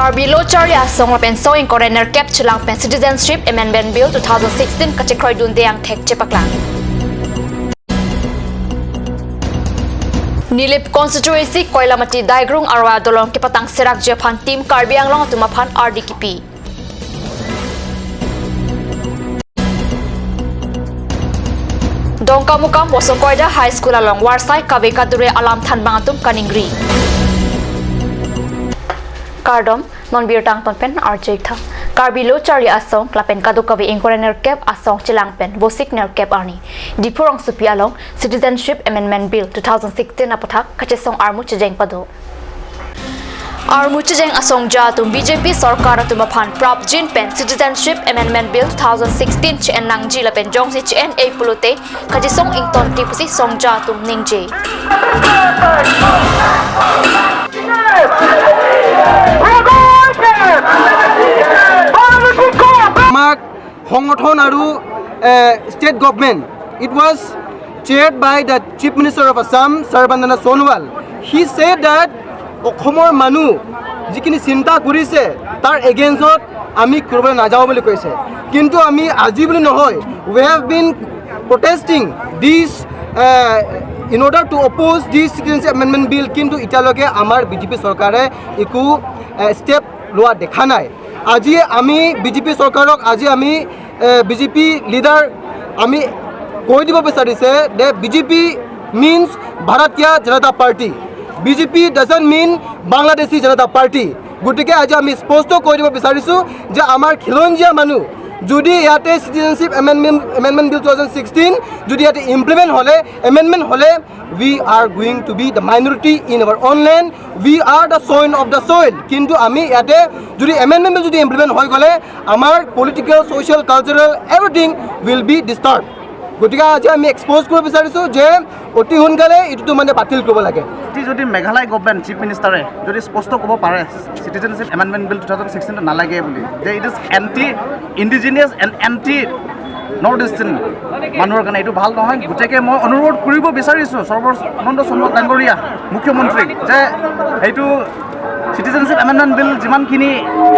Karbilo Chari Asong Lapen Sewing Coroner Cap Chilang Pen Citizenship Amendment Bill 2016 Kachikroy Dundeang Tek Chepaklang. Nilip Constituency Koilamati Daigrung Arwa Dolong Kipatang Serak Japan Team Karbiang Long Tumapan RDKP. Dongkamukam Bosongkoida High School along Warsai Kabekadure Alam Than Bangatum Kaningri. Kardom non birtang tonpen RJ tha Karbilo Chari Asong Klapen Kadukavi Inkorener Cap Asong Chilangpen Bosik Ner Cap Arni Dipurong Supi along Citizenship Amendment Bill 2016 apathak Kachesong Armu Chejeng Pado Armu Chejeng Asong Jatum BJP Sarkar Tumaphan Prap Jin Pen Citizenship Amendment Bill 2016 Chen Nangji Lapen Jongsi Chen A Pulute Kachesong Ington Tipusi Song Jatum Ningje Hongthon Aru state government. It was chaired by the Chief Minister of Assam, Sarabandana Sonowal. He said that Okhomor Manu jikini sinta kurise tar against ami kurba najao boli koise. Kintu ami aji boli nohoy. We have been protesting this in order to oppose this Citizenship Amendment Bill. Kintu italoge amar BJP sarkare iku step loa dekha nai. আজি আমি BJP সরকারক আজি আমি BJP leader আমি কৈ দিব বিচাৰিছে যে BJP means Bharatiya Janata Party BJP doesn't mean Bangladeshi Janata Party গটিকে আজি আমি স্পষ্ট কৈ দিব বিচাৰিছো যে আমাৰ খিলঞ্জিয়া মানুহ যদি ইয়াতে Citizenship Amendment Bill 2016 যদি ইয়াতে ইমপ্লিমেন্ট হলে amendment হলে we are going to be the minority in our own land. We are the soil of the soil. Kintu ami yate jodi amendment jodi implement hoy gole amar political, social, cultural everything will be disturbed. Gotika aji ami expose koribo bisarisu je oti hunkale itu mane batil koribo lage. Ti jodi Meghalaya government chief minister jodi sposto kobo pare Citizenship Amendment Bill 2016 na lage boli je it is anti indigenous and anti Northeastern মানুহৰ কাৰণে এইটো ভাল নহয় গুটেকে মই অনুৰোধ কৰিব বিচাৰিছো সৰ্বনন্দ সোণোৱাল ডাঙৰীয়া মুখ্যমন্ত্ৰী যে এইটো Citizenship Amendment Bill যিমানখিনি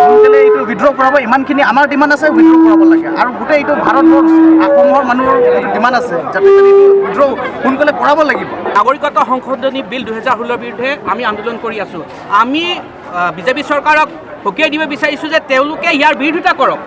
সোনকালে এইটো উইথড্ৰ কৰাব ইমানখিনি আমাৰ ডিমান্ড আছে উইথড্ৰ কৰাব লাগে আৰু গুটে এইটো ভাৰতৰ অসমৰ মানুহৰ ডিমান্ড আছে যাতে এইটো উইথড্ৰ সোনকালে কৰাব লাগিব নাগৰিকত্ব সংশোধনী বিল 2016 বিৰুদ্ধে আমি আন্দোলন কৰি আছো আমি বিজেপি চৰকাৰক হকিয়াই দিব বিচাৰিছো যে তেওঁলোকে ইয়াৰ বিৰোধিতা কৰক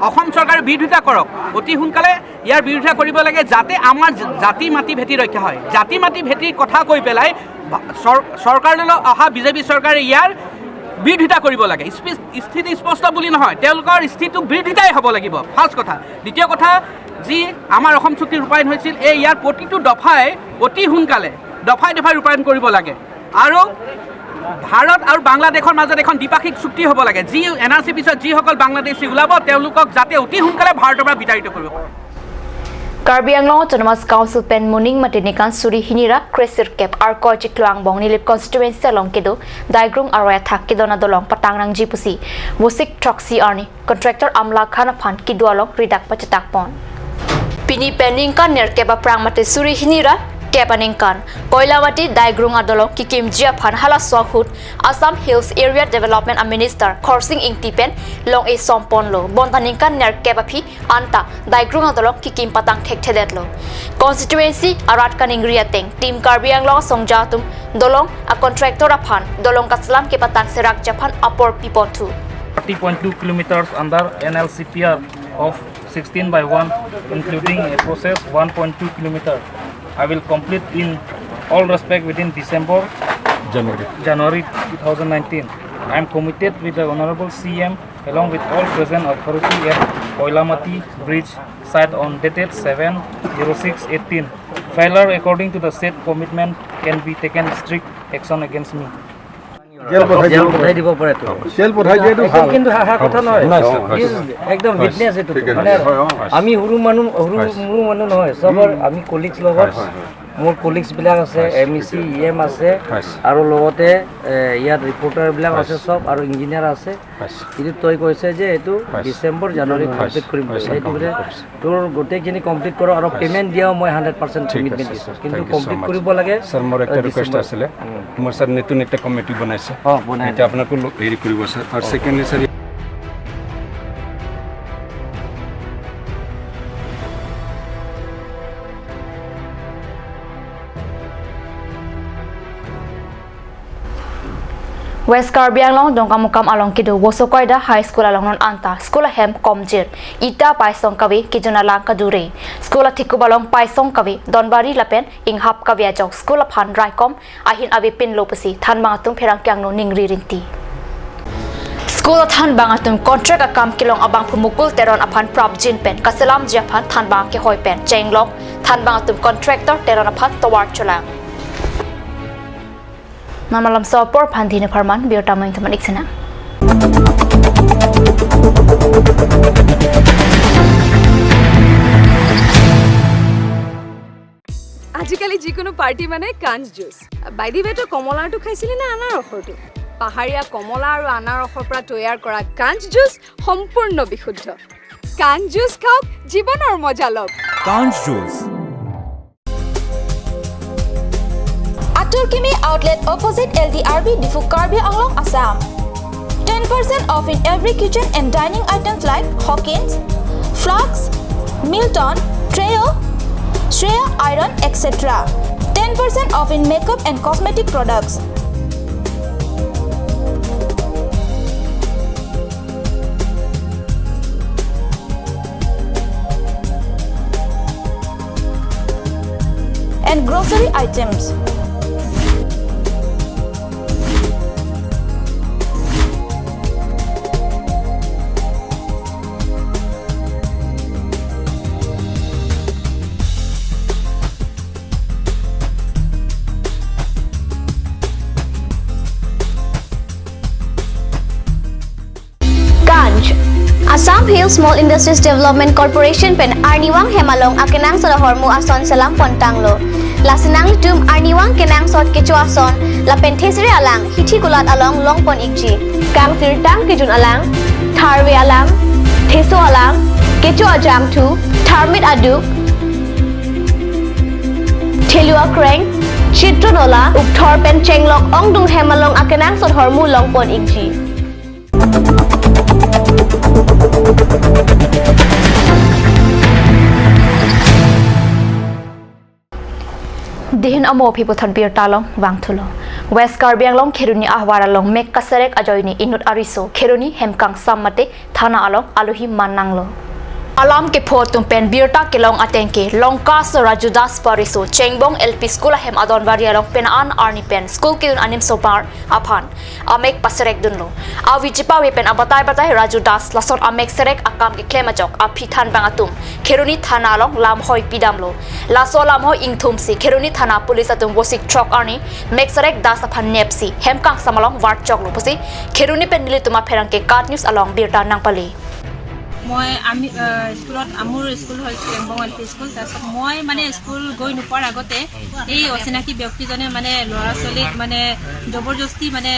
অসম চৰকাৰে বিৰোধিতা কৰক অতি সোনকালে ইয়াৰ বিৰোধিতা কৰিব লাগে যাতে আমাৰ জাতি মাটি ভেটি ৰক্ষা হয় জাতি মাটি ভেটিৰ কথা কৈ পেলাই চৰকাৰলৈ অহা বিজেপি চৰকাৰে ইয়াৰ বিৰোধিতা কৰিব লাগে স্থিতি স্পষ্ট বুলি নহয় তেওঁলোকৰ স্থিতিটো বিৰোধিতাই হ'ব লাগিব ফাৰ্ষ্ট কথা দ্বিতীয় কথা যি আমাৰ অসম চুক্তি ৰূপায়ণ হৈছিল এই ইয়াৰ প্ৰতিটো দফাই অতি সোনকালে দফাই ৰূপায়ণ কৰিব লাগে আৰু ভাৰত আৰু বাংলাদেশৰ মাজত এখন দ্বিপাক্ষিক চুক্তি হ'ব লাগে যি এনআৰসি পিছত যিসকল বাংলাদেশী ওলাব তেওঁলোকক যাতে অতি সোনকালে ভাৰতৰ পৰা বিতাড়িত কৰিব Karbi Anglong Autonomous Council Pen Muning Matinikan Suri Hinira Kresir Kep Arko Chikluang Bong Nilip Constituency along Kedo Daigrung Arwaya Thak Kedona Dolong Patangrang Jipusi Musik Troxy Arni Contractor Amla Khanaphan Kidu along Ridak Pachatak Pon Pini Peningkan Ner Keba Prang Mate Suri Hinira Kepaningkan Koilamati Daigrung Adolong Kikim Jiaphan Hala Swahut Assam Hills Area Development Minister Korsing Ingtipen Long A Somponlo Bontaningkan Ner Kebapi Anta Daigrung Adolong Kikim Patang Tektedetlo Constituency Arat Kaningriateng Team Karbi Anglong Songjatum Dolong a contractor Aphan Dolong Kaslam Kepatang Serak Japan Upper Pipontu 30.2 kilometers under NLCPR of 16 by 1 including a process 1.2 kilometer I will complete in all respect within January 2019. I am committed with the Honorable CM along with all present authority at Koilamati Bridge site on dated 7/06/18. Failure according to the said commitment can be taken strict action against me. জেল পঠাই দিব পাৰে তো gel পঠাই দিয়েটো ভাল কিন্তু হাহা কথা নহয় একদম উইটনেস এটো মানে আমি হুৰু মানুহ নহয় সবৰ আমি কলিগস লগত মোৰ কলিগছবিলাক আছে MEC EM আছে আৰু লগতে ইয়াত ৰিপৰ্টাৰবিলাক আছে চব আৰু ইঞ্জিনিয়াৰ আছে কিন্তু তই কৈছে যে এইটো ডিচেম্বৰ জানুৱাৰী কমপ্লিট কৰিম সেইটো বোলে তোৰ গোটেইখিনি কমপ্লিট কৰ আৰু পে'মেণ্ট দিয়াও মই 100% কমিটমেণ্ট দিছোঁ কিন্তু কমপ্লিট কৰিব লাগে স্যাৰ মোৰ একটা ৰিকোয়েস্ট আসলে মোৰ স্যাৰ নতুন একটা কমিটি বানাইছে এটা আপনাকে হেৰি কৰিব স্যার আর secondly sir West Karbi Anglong dongkam mukam along kidu wosokoida high school along non anta school hem komjir ita paisong kawi kijuna lang kadure school thiku balong paisong kawi donbari lapen inghap kawi ajok school phan raikom ahin abi pin lopasi than mangatung pherang kyang no ningri rinti school than bangatum contract akam kilong abang pumukul teron aphan prabjin pen kaselam japhan than bang ke hoi pen chenglong than bangatum contractor teron aphan towar cholang Namalam sopor pandine farman biotama teman iksena. আজিকালি যিকোনো party মানে কাঞ্জ juice বাইদি বেটো কমলাটো খাইছিলি না আনাৰ ৰসটো পাহাৰীয়া কমলা আৰু আনাৰ ৰসৰ পৰা তৈয়াৰ কৰা কাঞ্জ জুচ সম্পূৰ্ণ বিশুদ্ধ কাঞ্জ জুচ খাওক জীৱনৰ মজা লওক কাঞ্জ juice Turkimi outlet opposite LDRB Difu Karbi Anglong Assam. 10% off in every kitchen and dining items like Hawkins, Flux, Milton, Treo, Shreya Iron, etc. 10% off in makeup and cosmetic products. And grocery items. Assam Hill Small Industries Development Corporation pen Arniwang Hemalong akenang sa hormu ason salam pontanglo. Lasinang litum Arniwang kenang sot kecu ason la penthesire alang hithi gulat along longpon ikji. Kang sirtang kijun alang tharwe alang theso alang kecu ajam tu tharmit aduk thelua kreng chitronola ukthor pen chenglok ongdung Hemalong akenang sot hormu longpon ikji. Dihin amo piputan bir talong wang thulo West Karbi Anglong kheruni ahwara long mek kasarek ajoini inut ariso kheruni hemkang sammate thana along aluhi mananglo Alam ke photum pen birta kelong atenke longka so rajudas pariso chengbong LP school hem adon varia long pen an arni pen school kidun anim sopar aphan amek pasarek dunlo awijipa we pen abatai batai rajudas lason amek serek akam ke klemajok apithan bangatum kheruni thana long lam hoi pidamlo laso lam hoi ingthum si kheruni thana police atum bosik trok arni mek serek das aphan nepsi hemkang samalong ward chok lo posi kheruni pen nili tuma pherang ke card news along birta nangpali মই আমি স্কুলত আমার school হল চেংবং LP school তারপর মই মানে school গই নোপার আগতে এই অচিনাকি ব্যক্তিজনে মানে লড়া ছোৱালীক মানে জবৰদস্তি মানে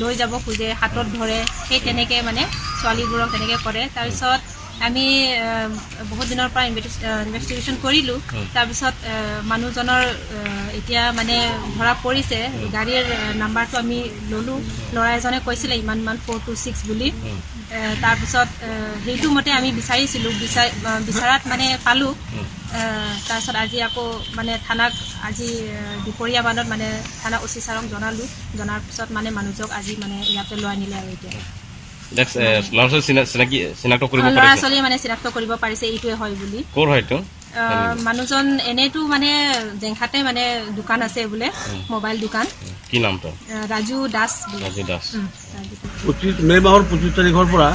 লৈ যাব খুঁজে হাতত ধৰে সেই তেনেকে মানে ছোৱালীবোৰক তেনেকে কৰে তাৰপিছত আমি বহুত দিনৰ পৰা ইনভেষ্টিগেশ্যন কৰিলোঁ তাৰপিছত মানুহজনৰ এতিয়া মানে ধৰা পৰিছে গাড়ীৰ নাম্বাৰটো আমি ল'লোঁ ল'ৰা এজনে কৈছিলে ইমান 426 বুলি তাৰপিছত সেইটো মতে আমি বিচাৰিছিলোঁ বিচাৰাত মানে পালোঁ তাৰপিছত আজি আকৌ মানে থানাক আজি দুপৰীয়া মানত মানে থানা ওচি ছাৰক জনালোঁ জনাৰ পিছত মানে মানুহজনক আজি মানে ইয়াতে লৈ আনিলে আৰু এতিয়া ল'ৰা ছোৱালী মানে চিনাক্ত কৰিব পাৰিছে এইটোৱে হয় বুলি ক'ৰ হয়তো মানুহজন এনেতো মানে জেংখাতে মানে দোকান আছে বোলে মোবাইল দোকান কি নামটো ৰাজু দাস ৰাজু দাস 25 মে মাহৰ 25 তাৰিখৰ পৰা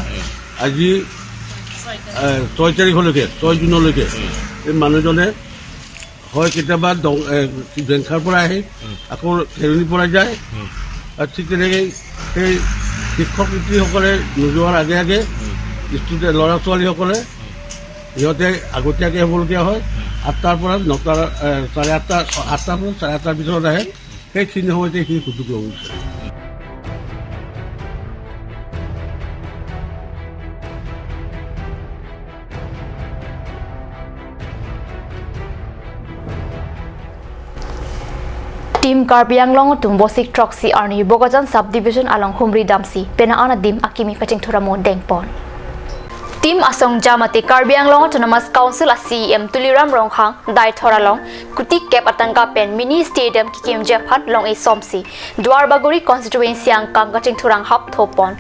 আজি 6 তাৰিখলৈকে 6 জুনলৈকে এই মানুহজনে হয় কেতিয়াবা জেংখাৰ পৰা আহি আকৌ খেৰণিৰ পৰা যায় আৰু ঠিক তেনেকৈ সেই শিক্ষক শিক্ষয়িত্ৰীসকলে নোযোৱাৰ আগে আগে ষ্টুডেণ্ট ল'ৰা ছোৱালীসকলে সিহঁতে আগতীয়াকৈ হ'বলগীয়া হয় 8টাৰ পৰা 9টাৰ 8:30 পৰা 8:30টাৰ ভিতৰত আহে সেইখিনি সময়তে সেইখিনি সুযোগ ল'ব বিচাৰে Tim Karbi Anglong tum bosik troksi arni Bogajan subdivision along Humri Damsi pena ana dim akimi kaching thuramo dengpon Tim asong jamate Karbi Anglong autonomous council a CM Tuliram Ronghang dai thoralong kuti kep atangka pen mini stadium kikim jephat long e somsi Dwarbaguri constituency ang kang kaching thurang hap thopon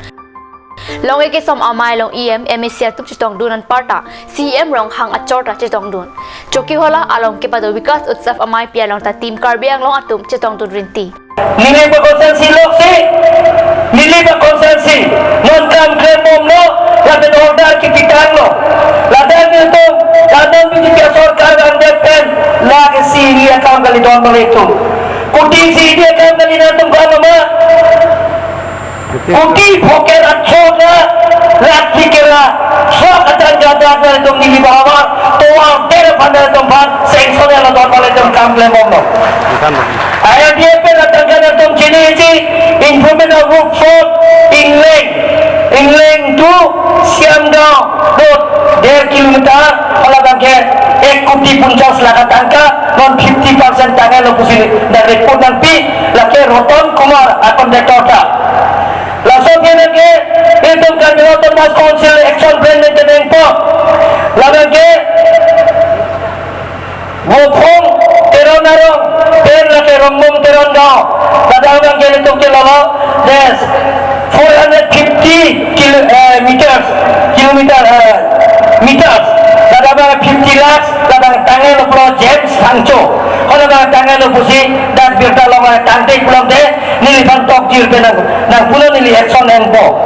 Long eke som amai long EM MSC tup chitong dunan parta CM rong hang achorta chitong dun choki hola along ke pado vikas utsav amai pia long ta team Karbiang long atum chitong dun rinti Nili pa konsensi loksi Nili pa konsensi non kam kremom no ladan order ki pitang no ladan nito ladan BJP sarkar ande pen lag siri akam kali don balitu kuti siri akam kali na tum kalama Kuti poker achona rakhi kera sok atan jada kare tum nili bawa to am tere pandar tum ban sanction ala don bale tum kam le momno IRDA pe atan jada tum chini ji improvement of workforce England to Siamgao road 1.5 kilometer ala bangke 1,50,000 lakh tangka non 50% tangga lo pusi dan report nanti lake Roton Kumar akon dekota Langsung ke itu kan autonomous council action plan maintenance po laban ke wofong teronaro ten lake rombong teronao kadang ke itu ke lawa des 450 kilometer meters kadang 50 lakhs kadang tangan lo James Sancho kalau tangan lo pusi dan birta lawa tantik pulang deh nili bantok jir benang nang pulau nili action empo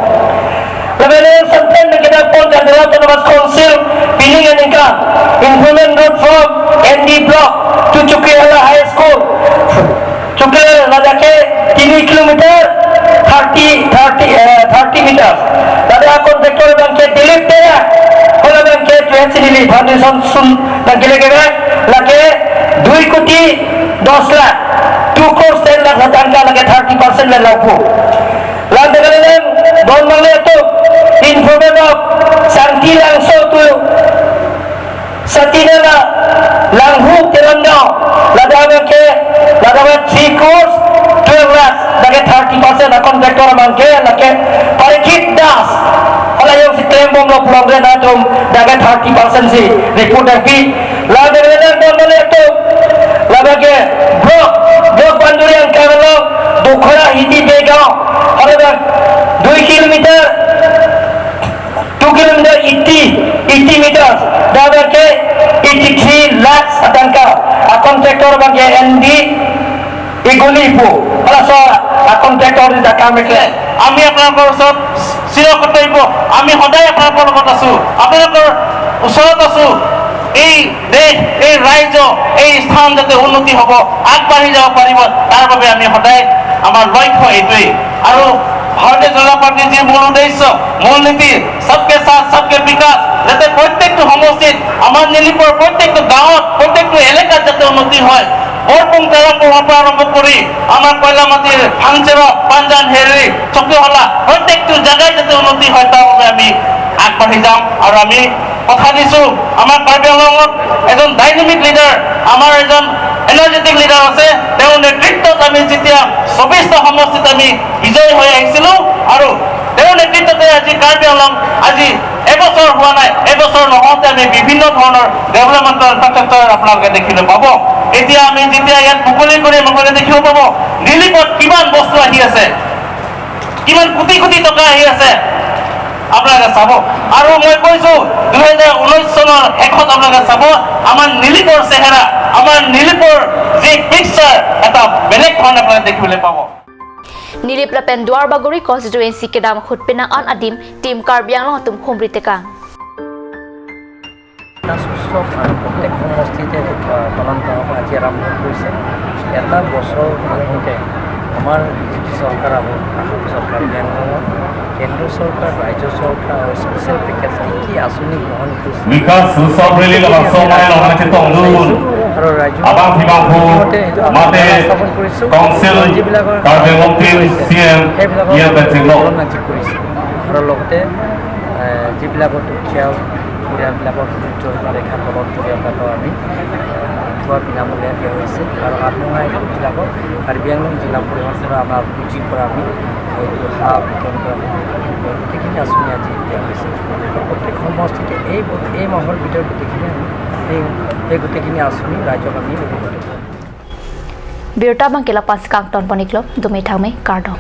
Lebanon something kita pun dan autonomous council pilih yang ingkang improvement road from ND block to Chukiala High School Chukiala ladake 3 kilometer 30 meters tadi akon vektor bangke delete daya kalau bangke jualan nili foundation sun dan kira-kira lake 2 koti 10 lakh 2 crores 10 lakh tangka lagi 30% le laku lantai kalian don mangle itu improvement of santi langsung tu satinala langhu terandau ladawa 3 crores 12 lakh lagi 30% akon vektor mangke lagi parikit das kalau yang si claim bom lo pulang dan atom lagi 30% si report tapi lantai kalian don mangle itu lagi blok banduri yang kalau Bukhara Hidi Begao ada 2 kilometer 80 meters dah ke 83 lakhs atangka kontraktor bagi ND Igolipo kalau soal kontraktor di Dakamekle আমি আপোনালোকৰ ওচৰত চিৰ কৰ্তব্য আমি সদায় আপোনালোকৰ লগত আছো আপোনালোকৰ ওচৰত আছো এই দেশ এই ৰাজ্য এই স্থান যাতে উন্নতি হ'ব আগবাঢ়ি যাব পাৰিব তাৰ বাবে আমি সদায় আমাৰ লক্ষ্য এইটোৱেই আৰু ভাৰতীয় জনতা পাৰ্টিৰ যি মূল উদ্দেশ্য মূল নীতি সবকে সাথ সবকে বিকাশ যাতে প্ৰত্যেকটো সমষ্টিত আমাৰ নিলিপৰ প্ৰত্যেকটো গাঁৱত প্ৰত্যেকটো এলেকাত যাতে উন্নতি হয় বৰপুং তেৰপুৰ পৰা আৰম্ভ কৰি আমাৰ কয়লামাটিৰ ফাংচেৰা পাঞ্জান হেৰি চকীহলা প্ৰত্যেকটো জেগাই যাতে উন্নতি হয় তাৰ বাবে আমি আগবাঢ়ি যাম আৰু আমি কথা দিছো আমাৰ কাৰ্বি আংলঙত এজন ডাইনামিক লিডাৰ আমাৰ এজন এনাৰ্জেটিক লিডাৰ আছে তেওঁৰ নেতৃত্বত আমি যেতিয়া 24টা সমষ্টিত আমি বিজয়ী হৈ আহিছিলো আৰু তেওঁৰ নেতৃত্বতে আজি কাৰ্বি আংলং আজি এবছৰ হোৱা নাই এবছৰ নহওঁতে আমি বিভিন্ন ধৰণৰ ডেভেলপমেণ্টৰ ইনফ্ৰাষ্ট্ৰাকচাৰ আপোনালোকে দেখিবলৈ পাব এতিয়া আমি যেতিয়া ইয়াত মুকলি কৰি আপোনালোকে দেখিব পাব নিলিপত কিমান বস্তু আহি আছে কিমান কোটি কোটি টকা আহি আছে আপোনালোকে চাব আৰু মই কৈছো 2019 চনৰ শেষত আপোনালোকে চাব আমাৰ নিলিপৰ চেহেৰা আমাৰ নিলিপৰ যি পিকচাৰ এটা বেলেগ ধৰণে আপোনালোকে দেখিবলৈ পাব Nilip lapen Dwarbaguri constituency kedam khutpena an adim tim Karbiang long tum khumri tekang উৎসৱ আৰু প্ৰত্যেক সমষ্টিতে পালন কৰা হয় আজি আৰম্ভ কৰিছে এটা বছৰ আগতে আমাৰ চৰকাৰ চৰকাৰ কেন্দ্ৰ চৰকাৰ ৰাজ্য চৰকাৰ আৰু স্পেচিয়েল পেকেজ কি আঁচনি গ্ৰহণ কৰিছে আৰু ৰাজ্যমতে স্থাপন কৰিছোঁ যিবিলাকৰ সেইবিলাকৰ নাজি কৰিছে আৰু লগতে যিবিলাকৰ দুখীয়া পৰিয়ালবিলাকৰ দৰিদ্ৰ ৰেখাৰ তলত পৰিয়ালবিলাকক আমি খোৱা বিনামূলীয়া দিয়া হৈছে আৰু আত্মসহায়ক গোটবিলাকক কাৰ্বি আংলং জিলা পৰিষদৰ পৰা আমাৰ পুঁজিৰ পৰা আমি এইটো সাৰ বিতৰণ কৰা গোটেইখিনি আঁচনি আজি দিয়া হৈছে প্ৰত্যেক সমষ্টিতে এই মাহৰ ভিতৰত গোটেইখিনি আমি সেই গোটেইখিনি আঁচনি ৰাইজক আমি অৱগত কৰোঁ বিৰতা বাংকিলা পাঁচ কাংটন পনিকল দুমি থামে কাৰ্ডম